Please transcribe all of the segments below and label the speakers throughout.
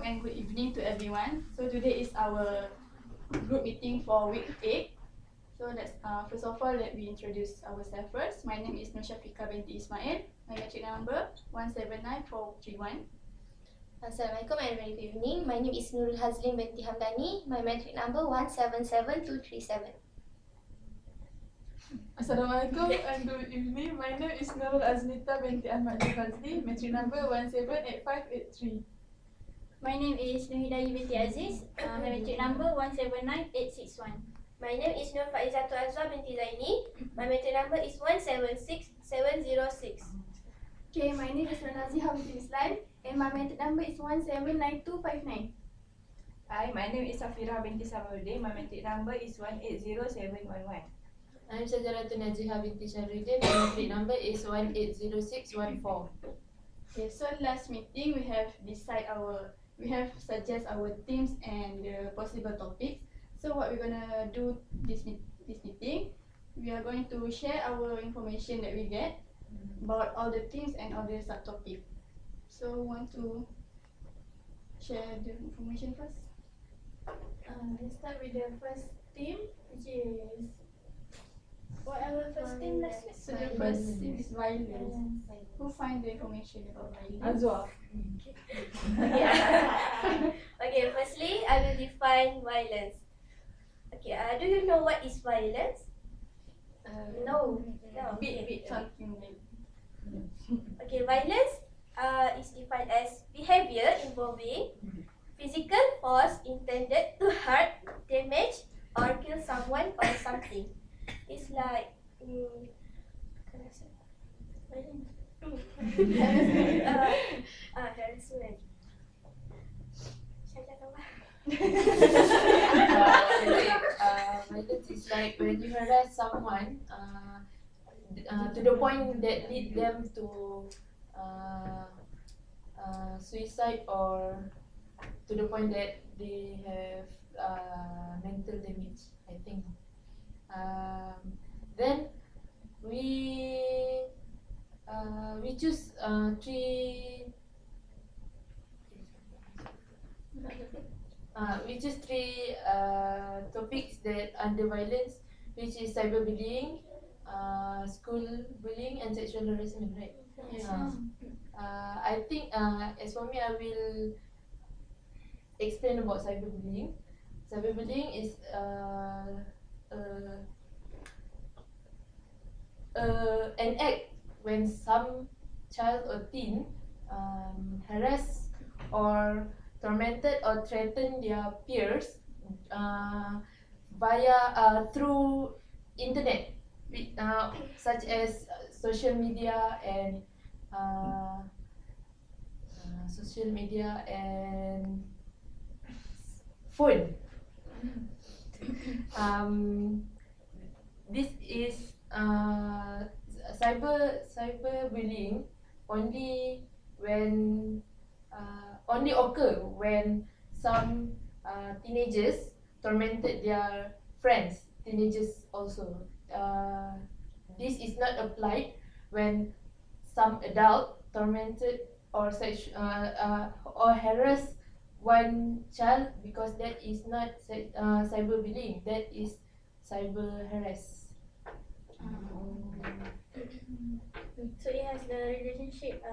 Speaker 1: And good evening to everyone. So today is our group meeting for week 8. So let's first of all let me introduce ourselves first. My name is Nushafika binti Ismail. My metric number 179431.
Speaker 2: Assalamualaikum and very good evening. My name is Nurul Hazlin binti Hamdani. My metric number 177237.
Speaker 3: Assalamualaikum and good evening. My name is Nurul Aznita binti Ahmad Fazli, metric number 178583.
Speaker 4: My name is Nuhidayi binti Aziz. My metric number 179861.
Speaker 2: My name is Nur Faizatu Azwa binti Zaini. My metric number is 176706.
Speaker 5: Okay, my name is Ranaziha binti Islam and my metric number is 179259.
Speaker 6: Hi, my name is Safira binti Samaruddin. My metric number is 180711.
Speaker 7: I'm Sajaratun Najiha binti Syahruddin. My metric number is 180614.
Speaker 1: Okay, so last meeting we have suggest our themes and the possible topics. So what we're gonna do this meeting, we are going to share our information that we get about all the themes and all the subtopics. So want to share the information first?
Speaker 5: Let's start with the first theme, which is what our first theme last week.
Speaker 1: So the first theme is violence. Who find the information about violence?
Speaker 3: Azwa.
Speaker 2: Okay, firstly, I will define violence. Okay, do you know what is violence? No.
Speaker 1: Bit something like.
Speaker 2: Okay, violence is defined as behavior involving physical force intended to hurt, damage, or kill someone or something. It's like harassment.
Speaker 7: Violence is like when you harass someone to the point that lead them to suicide, or to the point that they have mental damage, I think. Then we choose three topics that under violence, which is cyberbullying, school bullying, and sexual harassment, right?
Speaker 1: Yes.
Speaker 7: I think as for me, I will explain about cyberbullying. Cyberbullying is an act when some child or teen harass or tormented or threaten their peers through internet, such as social media and phone. This is cyberbullying only occur when some teenagers tormented their friends. Teenagers also. This is not applied when some adult tormented or harass one child, because that is not cyberbullying. That is cyber harass.
Speaker 4: So it has the relationship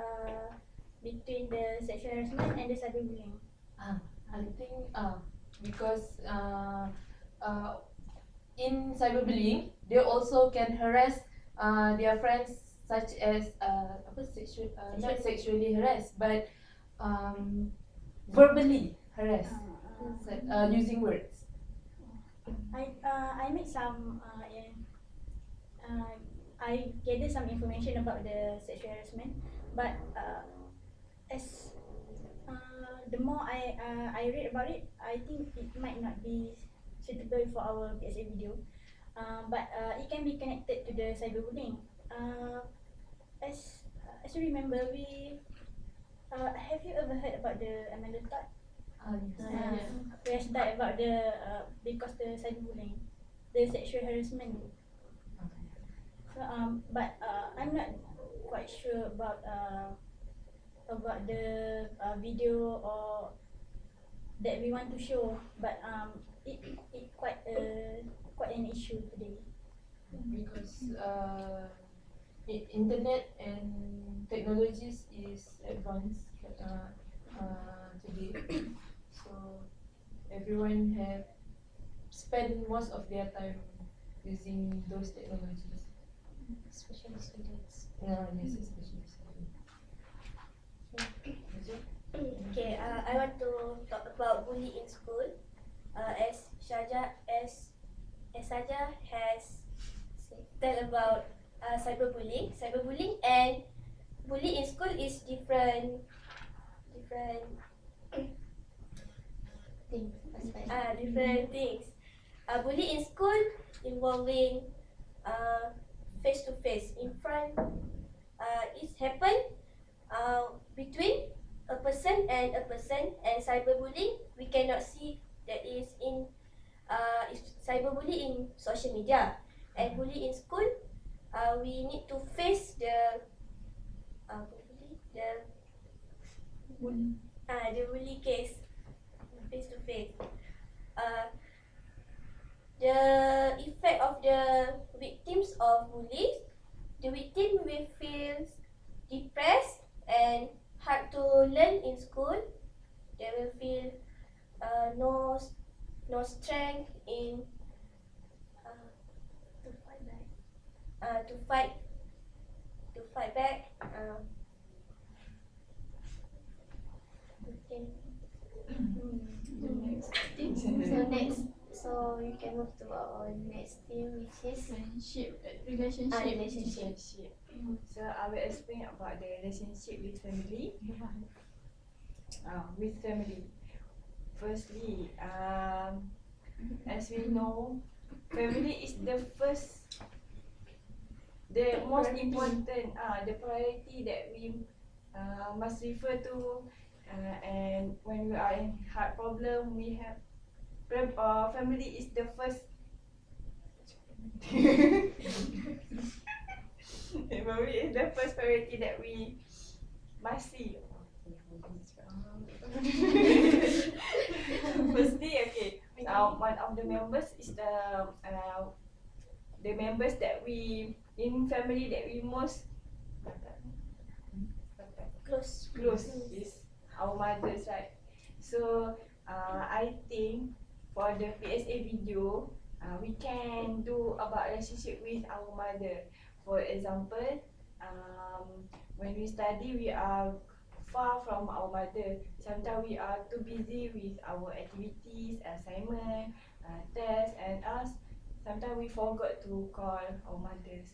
Speaker 4: between the sexual harassment and the cyberbullying.
Speaker 7: I think because in cyberbullying, they also can harass their friends, such as not sexually harass, but verbally harass, using words.
Speaker 4: I made some I gathered some information about the sexual harassment, but as the more I read about it, I think it might not be suitable for our PSA video, but it can be connected to the cyberbullying. As you remember, have you ever heard about the Amanda Todd?
Speaker 7: Yes.
Speaker 4: Who has died about the because the cyberbullying, the sexual harassment. So but I'm not quite sure about the video or that we want to show, but it quite an issue today.
Speaker 7: Because internet and technologies is advanced today, so everyone have spend most of their time using those technologies.
Speaker 2: Especially students.
Speaker 7: Yeah, yes, especially students.
Speaker 2: Okay, I want to talk about bullying in school. As Saja has tell about cyberbullying. Cyberbullying and bullying in school is different
Speaker 5: Things.
Speaker 2: different things. Bullying in school involving face to face in front. It happen between a person, and cyberbullying we cannot see that is cyberbullying in social media, and bullying in school we need to face the bully case face to face. The effect of the victims of bullies, the victim will feel depressed and hard to learn in school. They will feel no strength in to fight back. Okay.
Speaker 5: So you can move to our next theme, which is
Speaker 1: Relationship.
Speaker 6: So I will explain about the relationship with family. With family. Firstly, as we know, family is the most important, the priority that we must refer to. And when we are in hard problem, we have family is the first. Family is the first priority that we must see. Firstly, okay, one of the members is the members that we in family that we most close is our mothers, right? So I think for the PSA video, we can do about relationship with our mother. For example, when we study, we are far from our mother. Sometimes we are too busy with our activities, assignment, tests, and us. Sometimes we forgot to call our mothers.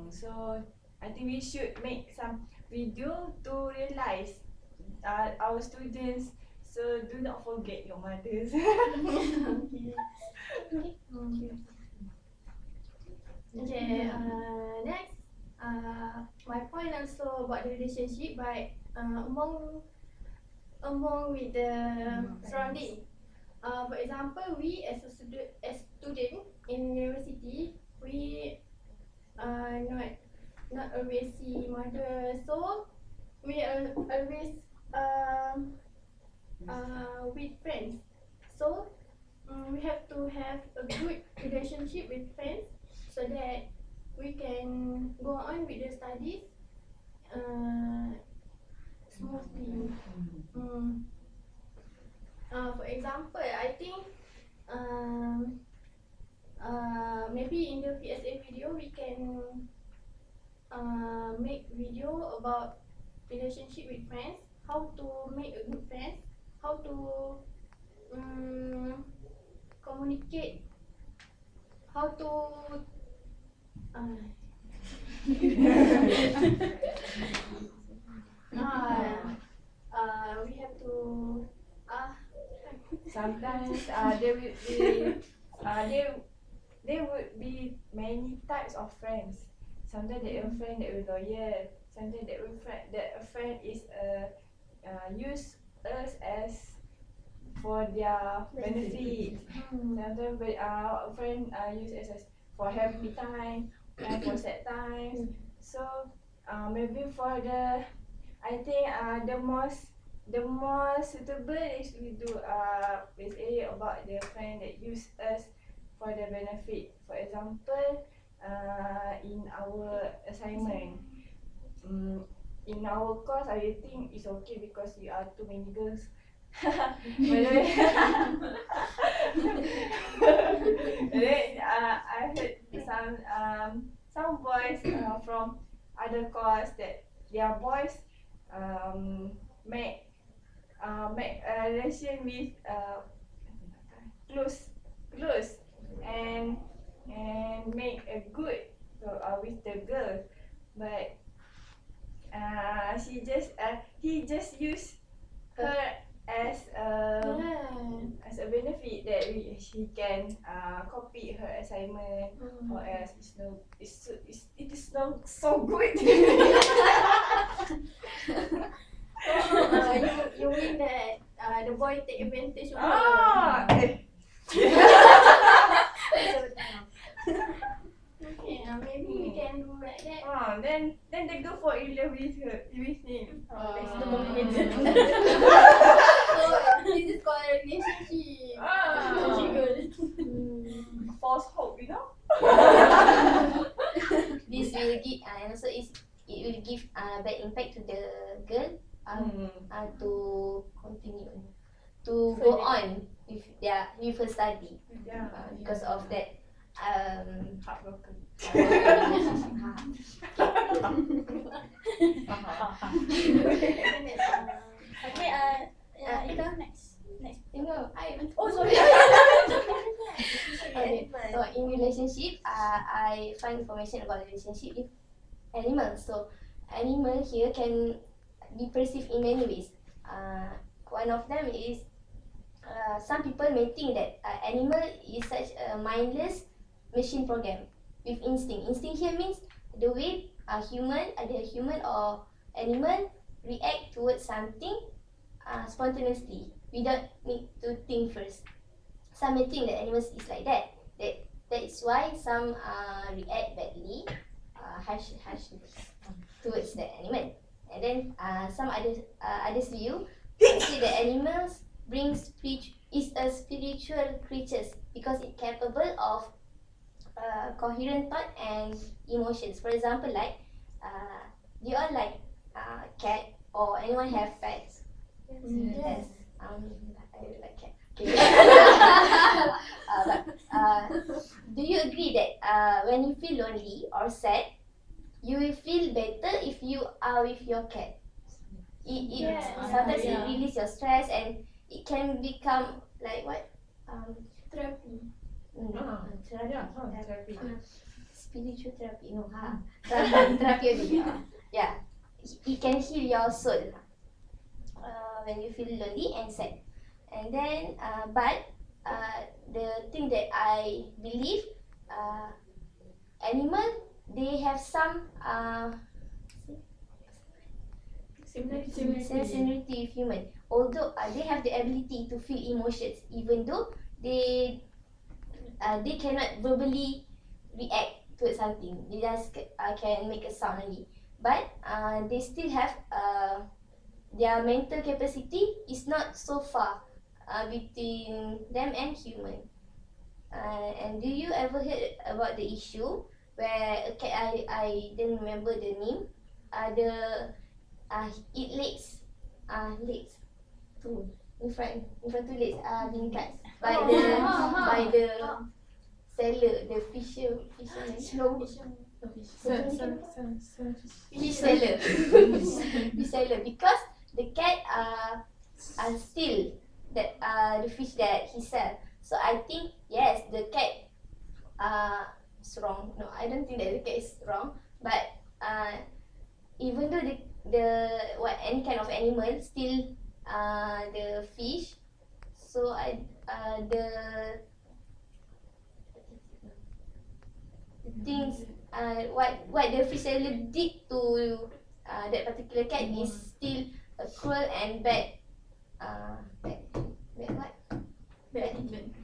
Speaker 6: So I think we should make some video to realize our students. So do not forget your mothers.
Speaker 5: Okay, next, my point also about the relationship, but among with the surrounding. For example, we as a student in university, we not always see mother, so we are always with friends. So we have to have a good relationship with friends so that we can go on with the studies smoothly. For example, I think maybe in the PSA video we can make video about relationship with friends, how to make a good friend, how to communicate, how to we have to
Speaker 6: Sometimes there would be many types of friends. Sometimes there are friend that will loyal. Sometimes that a friend is use us as for their benefit. Sometimes a friend use us as for happy time and for sad times. So maybe for the I think the the more suitable is we do PSA about the friend that use us for the benefit. For example, in our assignment, in our course, I think it's okay because we are too many girls. But then, I heard some boys from other course that their boys make a relation with close and make a good with the girl, but he just use her as a benefit that she can copy her assignment, or else it is not so good.
Speaker 5: You mean that the boy take advantage of her? Okay, maybe we can do like that.
Speaker 6: Then the girl fall in love with him.
Speaker 5: That's the complicated. So this is called a relationship.
Speaker 6: False hope, you know.
Speaker 2: This will give and also it will give bad impact to the girl to continue to go on with her study because of that
Speaker 6: Heartbroken.
Speaker 4: Okay, Ika, next.
Speaker 2: Oh sorry. Okay. So in relationship, I find information about relationship with animals. So animal here can be perceived in many ways. One of them is some people may think that animal is such a mindless machine program with instinct. Instinct here means the way either human or animal react towards something spontaneously without need to think first. Some may think that animals is like that. That is why some react badly, harshly towards the animal. And then some others view say that animals is a spiritual creatures because it's capable of coherent thought and emotions. For example, like do you all like cat or anyone have pets? Yes. I like cat. Okay. Do you agree that when you feel lonely or sad, you will feel better if you are with your cat? Sometimes it release your stress and it can become like what?
Speaker 5: Therapy.
Speaker 6: Therapy.
Speaker 2: Spiritual therapy. No, therapy only. Yeah, it can heal your soul when you feel lonely and sad. And then, but the thing that I believe, animal they have some similarity with human. Although they have the ability to feel emotions, even though they cannot verbally react to something. They just can make a sound only. But they still have their mental capacity is not so far between them and human. And do you ever heard about the issue where a cat, I don't remember the name, it legs two in front two legs being cut by the seller, the fisherman. Fish seller because the cat steal that the fish that he sell. So I think yes, the cat is wrong. No, I don't think that the cat is wrong. But even though any kind of animal steal the fish, so the things what the fish seller did to that particular cat is still a cruel and bad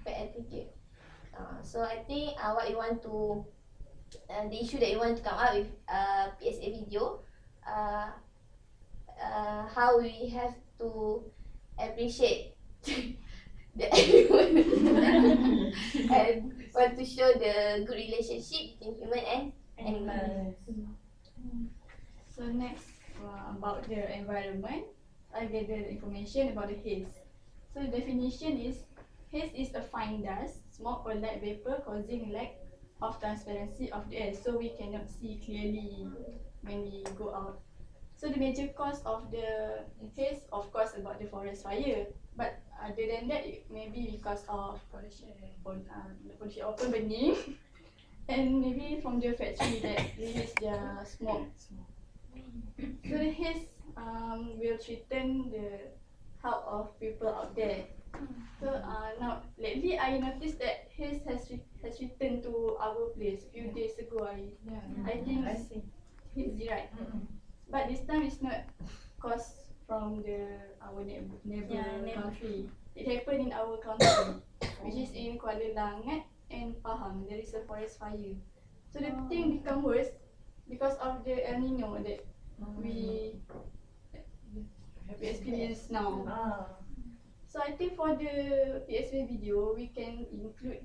Speaker 2: attitude. So I think what you want to the issue that you want to come up with PSA video, how we have to appreciate the animal and want to show the good relationship between human and animals.
Speaker 1: So next, about the environment, I gather the information about the haze. So the definition is, haze is a fine dust, smoke or light vapor causing lack of transparency of the air, so we cannot see clearly when we go out. So the major cause of the haze, of course, about the forest fire. But other than that, it may be because of pollution open burning, and maybe from the factory that release their smoke. So the haze will threaten the health of people out there. So now lately I noticed that haze has returned to our place a few days ago. I think it's hazy, right? But this time it's not caused from our neighbor country. It happened in our country, which is in Kuala Langat and Pahang. There is a forest fire. So the thing become worse because of the El Nino that we experience now. So I think for the PSV video, we can include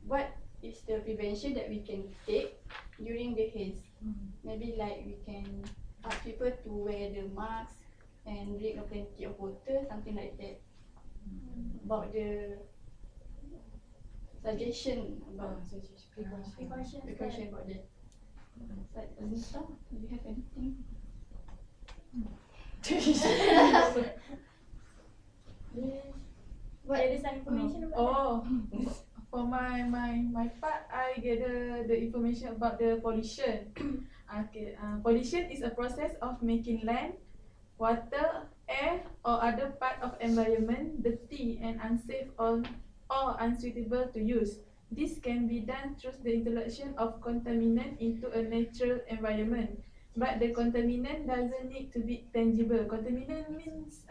Speaker 1: what is the prevention that we can take during the haze. Maybe like we can ask people to wear the mask and drink plenty of water, something like that. About the suggestion about precaution about that. So, Azita, do you have anything?
Speaker 4: What ada some information about that?
Speaker 3: For my part, I gather the information about the pollution. Okay, pollution is a process of making land, water, air, or other part of environment dirty and unsafe or unsuitable to use. This can be done through the introduction of contaminant into a natural environment. But the contaminant doesn't need to be tangible. Contaminant means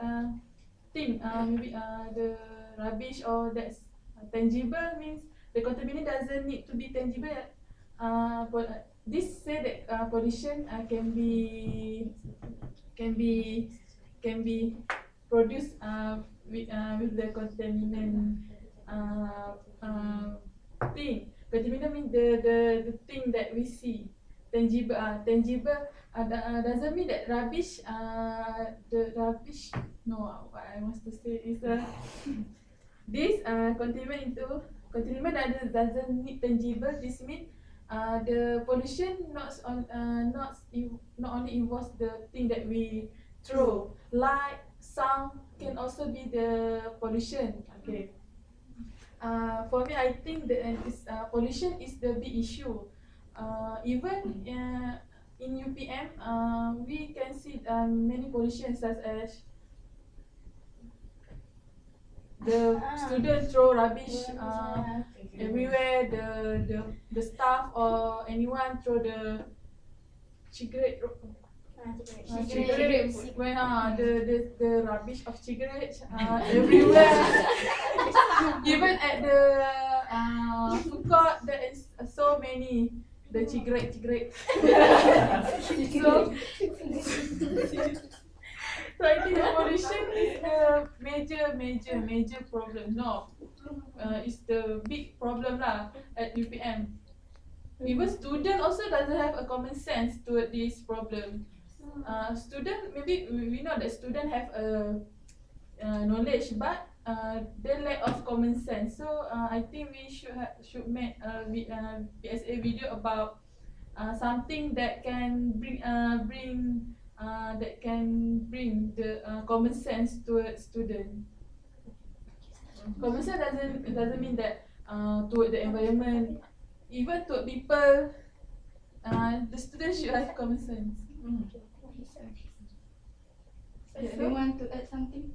Speaker 3: thing, maybe the rubbish or that's tangible means the contaminant doesn't need to be tangible. This say that pollution can be produced with the contaminant thing. Contaminant means the thing that we see. Tangible doesn't mean that rubbish. The rubbish. No, what I want to say is this contaminant doesn't need tangible. This means the pollution not only involves the thing that we throw. Light, sound can also be the pollution. Okay. For me, I think that pollution is the big issue. Even in UPM, we can see many pollution such as the student throw rubbish everywhere. The staff or anyone throw the cigarette. Cigarette when the rubbish of cigarettes everywhere. Even at the food court, there is so many the cigarette. So I think the pollution is the major problem. No, it's the big problem lah at UPM. Even student also doesn't have a common sense toward this problem. Student, maybe we know that student have a knowledge, but they lack of common sense. So I think we should make a PSA video about something that can bring the common sense toward student. Common sense doesn't mean that toward the environment, even toward people. The students should have common sense.
Speaker 1: So do you want to add something?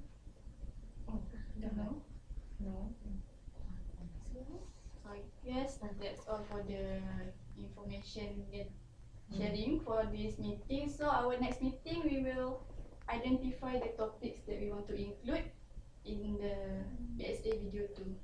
Speaker 1: No. So I guess that's all for the information sharing for this meeting. So our next meeting, we will identify the topics that we want to include in the PSA video too.